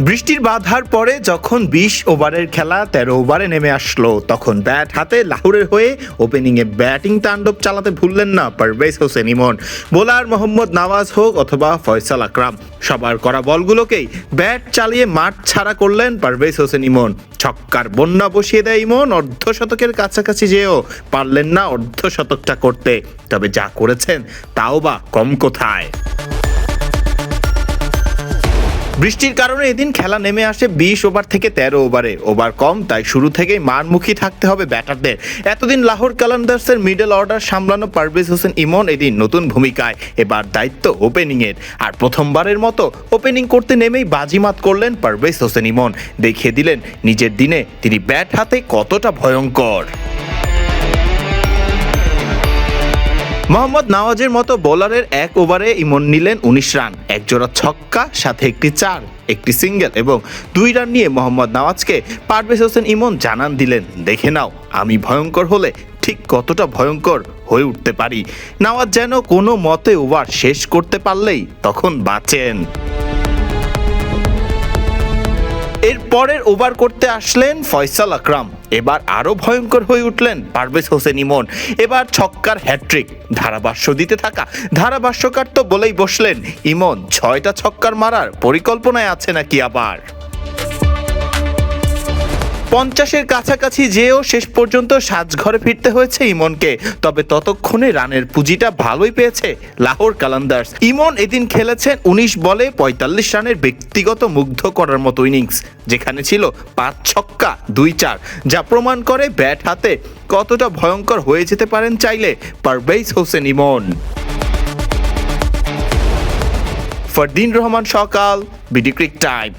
বৃষ্টির বাধার পরে যখন ২০ ওভারের খেলা ১৩ ওভারে নেমে আসলো, তখন ব্যাট হাতে লাহোরের হয়ে ওপেনিংয়ে ব্যাটিং তাণ্ডব চালাতে ভুললেন না পারভেজ হোসেন ইমন। বোলার মোহাম্মদ নওয়াজ হোক অথবা ফয়সাল আকরাম, সবার করা বলগুলোকেই ব্যাট চালিয়ে মাঠ ছাড়া করলেন পারভেজ হোসেন ইমন। ছক্কার বন্যা বসিয়ে দেয় ইমন, অর্ধশতকের কাছাকাছি যেও পারলেন না অর্ধশতকটা করতে। তবে যা করেছেন তাও বা কম কোথায়। বৃষ্টির কারণে এদিন খেলা নেমে আসে ২০ ওভার থেকে ১৩ ওভারে। ওভার কম, তাই শুরু থেকেই মারমুখী থাকতে হবে ব্যাটারদের। এতদিন লাহোর কালান্দার্সের মিডল অর্ডার সামলানো পারভেজ হোসেন ইমন এদিন নতুন ভূমিকায়, এবার দায়িত্ব ওপেনিংয়ের। আর প্রথমবারের মতো ওপেনিং করতে নেমেই বাজিমাত করলেন পারভেজ হোসেন ইমন। দেখিয়ে দিলেন নিজের দিনে তিনি ব্যাট হাতে কতটা ভয়ঙ্কর। মোহাম্মদ নওয়াজের মতো বোলারের এক ওভারে ইমন নিলেন ১৯ রান, এক জোড়া ছক্কা, সাথে একটি চার, একটি সিঙ্গেল এবং ২ রান নিয়ে মোহাম্মদ নওয়াজকে পারভেজ হোসেন ইমন জানান দিলেন, দেখে নাও আমি ভয়ঙ্কর হলে ঠিক কতটা ভয়ঙ্কর হয়ে উঠতে পারি। নওয়াজ যেন কোনো মতে ওভার শেষ করতে পারলেই তখন বাঁচেন। এর পরের ওভার করতে আসলেন ফয়সাল আকরাম। এবার আরো ভয়ঙ্কর হয়ে উঠলেন পারভেজ হোসেন ইমন। এবার ছক্কার হ্যাট্রিক, ধারাভাষ্য দিতে থাকা ধারাভাষ্যকার তো বলেই বসলেন, ইমন ৬টা ছক্কার মারার পরিকল্পনায় আছে নাকি আবার। ৫০-এর কাছাকাছি যেও শেষ পর্যন্ত সাজঘরে ফিরতে হয়েছে ইমনকে। তবে ততক্ষণে রানের পুঁজিটা ভালোই পেয়েছে লাহোর কালান্দার্স। ইমন এদিন খেলেছেন ১৯ বলে ৪৫ রানের ব্যক্তিগত মুগ্ধ করার মতো ইনিংস, যেখানে ছিল ৫ ছক্কা ২ চার, যা প্রমাণ করে ব্যাট হাতে কতটা ভয়ঙ্কর হয়ে যেতে পারেন চাইলে পারভেজ হোসেন ইমন। ফারদিন রহমান সকাল, বিডি ক্রিক টাইম।